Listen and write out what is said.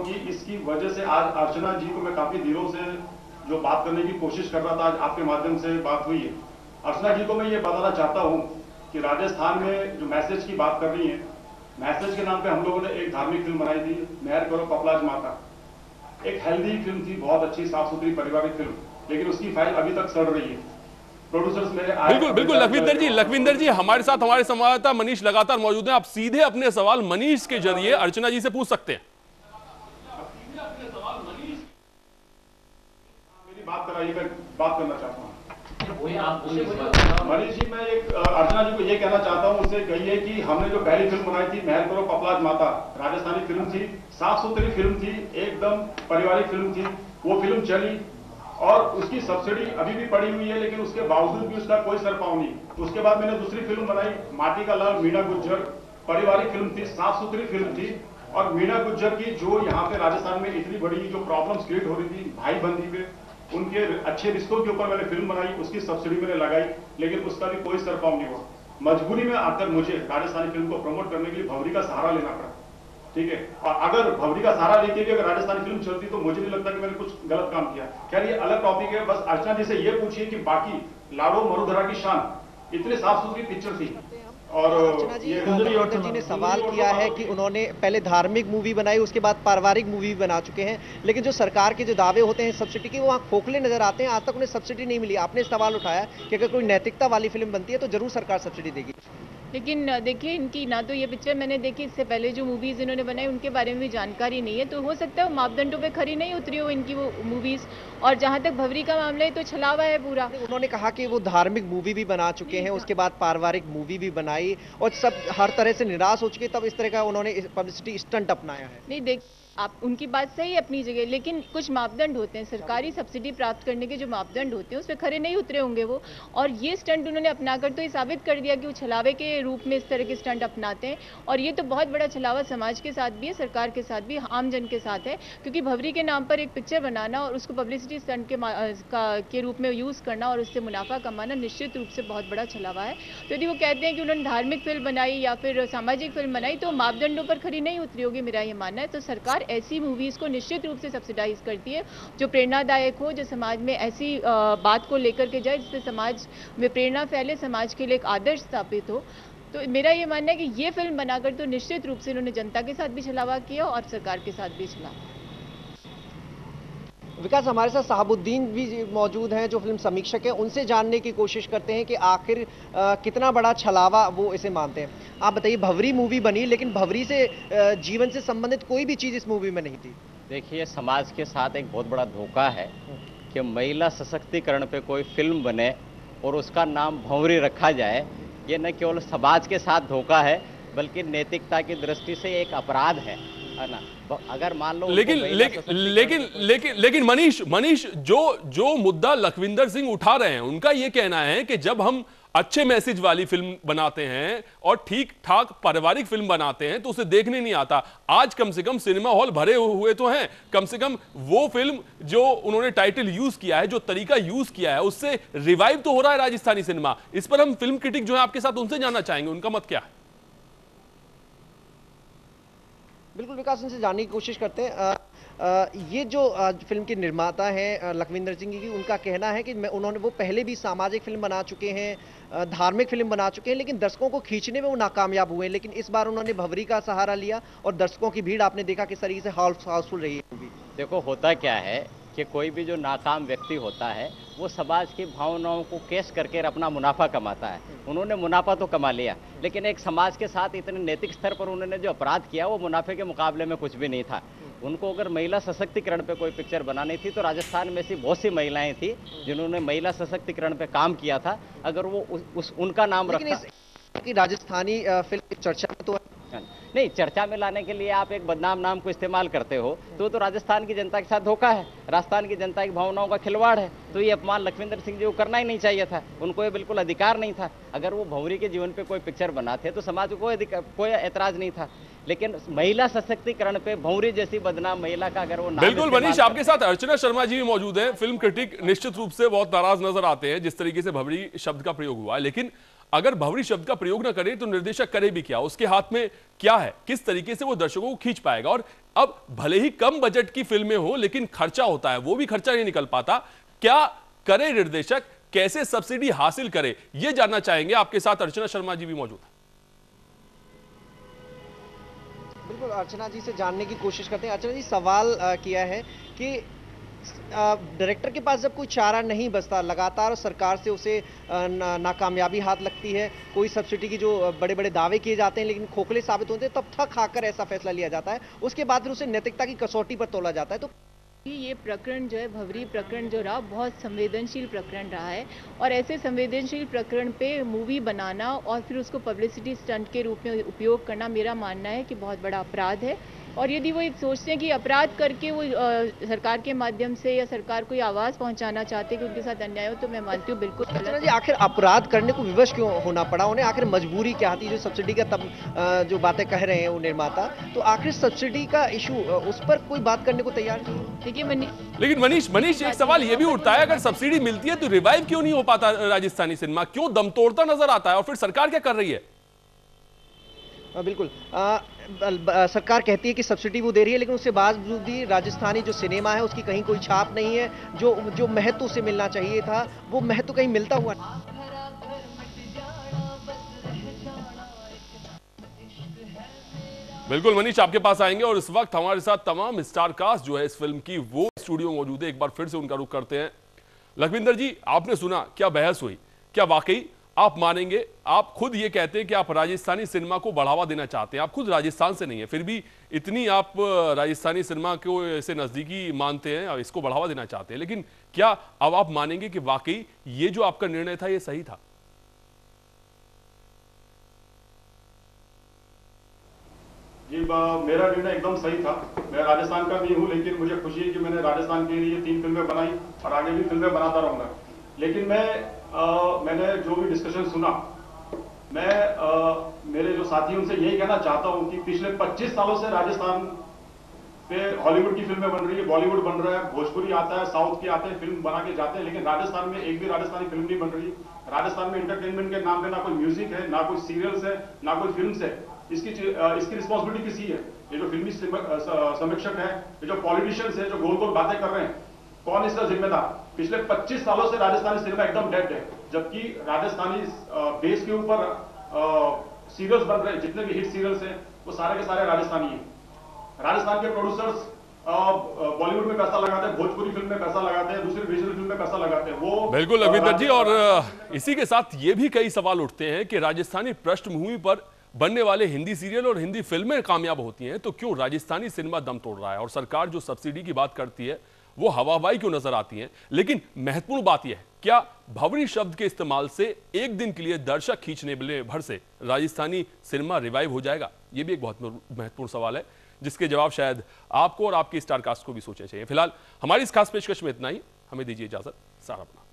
कि इसकी वजह से आज अर्चना जी को मैं काफी दिनों से जो बात करने की कोशिश कर रहा था, आज आपके माध्यम से बात हुई है। अर्चना जी को मैं ये बताना चाहता हूँ कि राजस्थान में जो मैसेज की बात कर रही है, मैसेज के नाम पे हम लोगों ने एक धार्मिक फिल्म बनाई थी, मेहर करो कपलाज माता। एक हेल्दी फिल्म थी, बहुत अच्छी साफ सुथरी पारिवारिक फिल्म, लेकिन उसकी फाइल अभी तक सड़ रही है। प्रोड्यूसर्स मेरे बिल्कुल बिल्कुल लखविंदर जी हमारे साथ हमारे संवाददाता मनीष लगातार मौजूद हैं। आप सीधे अपने सवाल मनीष के जरिए अर्चना जी से पूछ सकते हैं। मेरी बात कराइए, मैं बात करना चाहता हूँ। मनीष जी, मैं एक अर्चना जी को ये कहना चाहता हूँ, उससे कहिए कि हमने जो पहली फिल्म बनाई थी मेहर करो कपलाज माता, राजस्थानी फिल्म थी, साफ सुथरी फिल्म थी, एकदम पारिवारिक फिल्म थी। वो फिल्म चली और उसकी सब्सिडी अभी भी पड़ी हुई है, लेकिन उसके बावजूद भी उसका कोई सर पांव नहीं। उसके बाद मैंने दूसरी फिल्म बनाई माटी का लाल, मीना गुज्जर, पारिवारिक फिल्म थी, साफ सुथरी फिल्म थी। और मीना गुज्जर की जो यहाँ पे राजस्थान में इतनी बड़ी जो प्रॉब्लम्स क्रिएट हो रही थी भाई बंदी पे, उनके अच्छे रिश्तों के ऊपर मैंने फिल्म बनाई, उसकी सब्सिडी मैंने लगाई, लेकिन उसका भी कोई सर पांव नहीं हुआ। मजबूरी में आकर मुझे राजस्थानी फिल्म को प्रमोट करने के लिए भंवरी का सहारा लेना पड़ा, ठीक है। और अगर भंवरी का सहारा लेके भी अगर राजस्थानी फिल्म चलती तो मुझे नहीं लगता कि मैंने कुछ गलत काम किया। खैर ये अलग टॉपिक है। बस अर्चना जी से ये पूछिए कि बाकी लाडो मरुधरा की शान इतनी साफ सुथरी पिक्चर थी। और अर्चना जी ने सवाल किया है कि उन्होंने पहले धार्मिक मूवी बनाई, उसके बाद पारिवारिक मूवी भी बना चुके हैं, लेकिन जो सरकार के जो दावे होते हैं सब्सिडी के, वो वहाँ खोखले नजर आते हैं। आज तक उन्हें सब्सिडी नहीं मिली। आपने सवाल उठाया कि अगर कोई नैतिकता वाली फिल्म बनती है तो जरूर सरकार सब्सिडी देगी, लेकिन देखिए इनकी ना तो ये पिक्चर मैंने देखी, इससे पहले जो मूवीज़ इन्होंने बनाई उनके बारे में भी जानकारी नहीं है, तो हो सकता है वो मापदंडों पे खरी नहीं उतरी हो इनकी वो मूवीज़। और जहाँ तक भंवरी का मामला है तो छलावा है पूरा। उन्होंने कहा कि वो धार्मिक मूवी भी बना चुके हैं, उसके बाद पारिवारिक मूवी भी बनाई और सब हर तरह से निराश हो चुके, तब इस तरह का उन्होंने पब्लिसिटी स्टंट अपनाया है। नहीं देख, आप उनकी बात सही है अपनी जगह, लेकिन कुछ मापदंड होते हैं, सरकारी सब्सिडी प्राप्त करने के जो मापदंड होते हैं उस पर खरे नहीं उतरे होंगे वो। और ये स्टंट उन्होंने अपनाकर तो ये साबित कर दिया कि वो छलावे के रूप में इस तरह के स्टंट अपनाते हैं। और ये तो बहुत बड़ा छलावा समाज के साथ भी है, सरकार के साथ भी, आम जन के साथ है। क्योंकि भंवरी के नाम पर एक पिक्चर बनाना और उसको पब्लिसिटी स्टंट के रूप में यूज़ करना और उससे मुनाफा कमाना निश्चित रूप से बहुत बड़ा छलावा है। तो यदि वो कहते हैं कि उन्होंने धार्मिक फिल्म बनाई या फिर सामाजिक फिल्म बनाई तो मापदंडों पर खरी नहीं उतरी होगी, मेरा ये मानना है। तो सरकार ऐसी मूवीज़ को निश्चित रूप से सब्सिडाइज करती है जो प्रेरणादायक हो, जो समाज में ऐसी बात को लेकर के जाए जिससे समाज में प्रेरणा फैले, समाज के लिए एक आदर्श स्थापित हो। तो मेरा ये मानना है कि ये फिल्म बनाकर तो निश्चित रूप से उन्होंने जनता के साथ भी छलावा किया और सरकार के साथ भी छलावा। विकास, हमारे साथ साहबुद्दीन भी मौजूद हैं जो फिल्म समीक्षक हैं, उनसे जानने की कोशिश करते हैं कि आखिर कितना बड़ा छलावा वो इसे मानते हैं। आप बताइए, भंवरी मूवी बनी लेकिन भंवरी से जीवन से संबंधित कोई भी चीज़ इस मूवी में नहीं थी। देखिए, समाज के साथ एक बहुत बड़ा धोखा है कि महिला सशक्तिकरण पे कोई फिल्म बने और उसका नाम भंवरी रखा जाए। ये न केवल समाज के साथ धोखा है बल्कि नैतिकता की दृष्टि से एक अपराध है ना। अगर मान लो लेकिन मनीष जो मुद्दा लखविंदर सिंह उठा रहे हैं, उनका यह कहना है कि जब हम अच्छे मैसेज वाली फिल्म बनाते हैं और ठीक ठाक पारिवारिक फिल्म बनाते हैं तो उसे देखने नहीं आता। आज कम से कम सिनेमा हॉल भरे हुए तो हैं, कम से कम वो फिल्म जो उन्होंने टाइटल यूज किया है, जो तरीका यूज किया है, उससे रिवाइव तो हो रहा है राजस्थानी सिनेमा। इस पर हम फिल्म क्रिटिक जो है आपके साथ उनसे जानना चाहेंगे, उनका मत क्या है। बिल्कुल विकास, उनसे जानने की कोशिश करते हैं। ये जो फिल्म के निर्माता हैं लखविंदर सिंह जी, उनका कहना है कि वो पहले भी सामाजिक फिल्म बना चुके हैं, धार्मिक फिल्म बना चुके हैं, लेकिन दर्शकों को खींचने में वो नाकामयाब हुए। लेकिन इस बार उन्होंने भंवरी का सहारा लिया और दर्शकों की भीड़ आपने देखा किस तरीके से हाउसफुल रही है मूवी। देखो, होता क्या है कि कोई भी जो नाकाम व्यक्ति होता है वो समाज की भावनाओं को केस करके अपना मुनाफा कमाता है। उन्होंने मुनाफा तो कमा लिया, लेकिन एक समाज के साथ इतने नैतिक स्तर पर उन्होंने जो अपराध किया वो मुनाफे के मुकाबले में कुछ भी नहीं था। उनको अगर महिला सशक्तिकरण पे कोई पिक्चर बनानी थी तो राजस्थान में ऐसी बहुत सी महिलाएं थी जिन्होंने महिला सशक्तिकरण पे काम किया था। अगर वो उनका नाम रखा कि राजस्थानी फिल्म चर्चा में तो नहीं, चर्चा में लाने के लिए आप एक बदनाम नाम को इस्तेमाल करते हो तो राजस्थान की जनता के साथ धोखा है, राजस्थान की जनता की भावनाओं का खिलवाड़ है। तो ये अपमान लखविंदर सिंह जी को करना ही नहीं चाहिए था, उनको ये बिल्कुल अधिकार नहीं था। अगर वो भंवरी के जीवन पे कोई पिक्चर बनाते तो समाज को कोई एतराज नहीं था, लेकिन महिला सशक्तिकरण पे भंवरी जैसी बदनाम महिला का अगर वो नाम। बिल्कुल मनीष, आपके साथ अर्चना शर्मा जी भी मौजूद हैं, फिल्म क्रिटिक निश्चित रूप से बहुत नाराज नजर आते हैं जिस तरीके से भंवरी शब्द का प्रयोग हुआ है। लेकिन अगर भंवरी शब्द का प्रयोग ना करे तो निर्देशक करे भी क्या? उसके हाथ में क्या है? किस तरीके से वो दर्शकों को खींच पाएगा? और अब भले ही कम बजट की फिल्में हो लेकिन खर्चा होता है, वो भी खर्चा नहीं निकल पाता। क्या करे निर्देशक, कैसे सब्सिडी हासिल करे, ये जानना चाहेंगे। आपके साथ अर्चना शर्मा जी भी मौजूद है। बिल्कुल, अर्चना जी से जानने की कोशिश करते हैं। अर्चना जी, सवाल किया है कि डायरेक्टर के पास जब कोई चारा नहीं बचता, लगातार सरकार से उसे नाकामयाबी हाथ लगती है, कोई सब्सिडी की जो बड़े बड़े दावे किए जाते हैं लेकिन खोखले साबित होते हैं, तब थक खाकर ऐसा फैसला लिया जाता है। उसके बाद फिर उसे नैतिकता की कसौटी पर तोला जाता है। तो ये प्रकरण जो है, भंवरी प्रकरण जो रहा, बहुत संवेदनशील प्रकरण रहा है और ऐसे संवेदनशील प्रकरण पे मूवी बनाना और फिर उसको पब्लिसिटी स्टंट के रूप में उपयोग करना, मेरा मानना है कि बहुत बड़ा अपराध है। और यदि वो सोचते हैं कि अपराध करके वो सरकार के माध्यम से या सरकार को आवाज पहुंचाना चाहते हैं कि उनके साथ अन्याय हो, तो मैं मानती हूँ बिल्कुल अर्चना जी, आखिर अपराध करने को विवश क्यों होना पड़ा उन्हें? आखिर मजबूरी क्या थी? जो सब्सिडी का तब जो बातें कह रहे हैं वो निर्माता, तो आखिर सब्सिडी का इशू, उस पर कोई बात करने को तैयार नहीं? देखिए लेकिन मनीष एक सवाल ये भी उठता है, अगर सब्सिडी मिलती है तो रिवाइव क्यों नहीं हो पाता राजस्थानी सिनेमा? क्यों दम तोड़ता नजर आता है? और फिर सरकार क्या कर रही है? बिल्कुल, सरकार कहती है कि सब्सिडी वो दे रही है, लेकिन उसके बावजूद भी राजस्थानी जो सिनेमा है उसकी कहीं कोई छाप नहीं है। जो महत्व उसे मिलना चाहिए था, वो महत्व कहीं मिलता हुआ नहीं। बिल्कुल मनीष, आपके पास आएंगे और इस वक्त हमारे साथ तमाम स्टार कास्ट जो है इस फिल्म की, वो स्टूडियो मौजूद है। एक बार फिर से उनका रुख करते हैं। लखविंदर जी, आपने सुना, क्या बहस हुई? क्या वाकई आप मानेंगे, आप खुद ये कहते हैं कि आप राजस्थानी सिनेमा को बढ़ावा देना चाहते हैं, आप खुद राजस्थान से नहीं है, फिर भी इतनी आप राजस्थानी सिनेमा को ऐसे नजदीकी मानते हैं और इसको बढ़ावा देना चाहते हैं, लेकिन क्या अब आप मानेंगे कि वाकई ये जो आपका निर्णय था ये सही था? जी, मेरा निर्णय एकदम सही था। मैं राजस्थान का नहीं हूं, लेकिन मुझे खुशी है कि मैंने राजस्थान के लिए 3 फिल्में बनाई और आगे भी फिल्में बनाता रहूंगा। लेकिन मैंने जो भी डिस्कशन सुना, मैं मेरे जो साथी उनसे यही कहना चाहता हूं कि पिछले 25 सालों से राजस्थान पे हॉलीवुड की फिल्में बन रही है, बॉलीवुड बन रहा है, भोजपुरी आता है, साउथ के आते हैं, फिल्म बना के जाते हैं, लेकिन राजस्थान में एक भी राजस्थानी फिल्म नहीं बन रही। राजस्थान में एंटरटेनमेंट के नाम पे ना कोई म्यूजिक है, ना कोई सीरियल्स है, ना कोई फिल्म है। इसकी रिस्पॉन्सिबिलिटी किसी है? ये जो फिल्मी समीक्षक है, ये जो पॉलिटिशियंस है, जो गोल गोल बातें कर रहे हैं, कौन इसका जिम्मेदार? पिछले 25 सालों से राजस्थानी सिनेमा एकदम डेड है, जबकि राजस्थानी बेस के ऊपर सीरियल्स बन रहे हैं, जितने भी हिट सीरियल्स हैं वो सारे के सारे राजस्थानी हैं। राजस्थान के प्रोड्यूसर्स बॉलीवुड में पैसा लगाते हैं, भोजपुरी फिल्म में पैसा लगाते हैं, दूसरी रीजनल फिल्म में पैसा लगाते हैं। वो बिल्कुल लखविंदर जी, और इसी के साथ ये भी कई सवाल उठते हैं कि राजस्थानी पृष्ठभूमि पर बनने वाले हिंदी सीरियल और हिंदी फिल्में कामयाब होती हैं तो क्यों राजस्थानी सिनेमा दम तोड़ रहा है? और सरकार जो सब्सिडी की बात करती है वो हवाबाई क्यों नजर आती है? लेकिन महत्वपूर्ण बात यह है, क्या भंवरी शब्द के इस्तेमाल से एक दिन के लिए दर्शक खींचने भर से राजस्थानी सिनेमा रिवाइव हो जाएगा? यह भी एक बहुत महत्वपूर्ण सवाल है, जिसके जवाब शायद आपको और आपकी स्टार कास्ट को भी सोचने चाहिए। फिलहाल हमारी इस खास पेशकश में इतना ही। हमें दीजिए इजाजत। सारा अपना।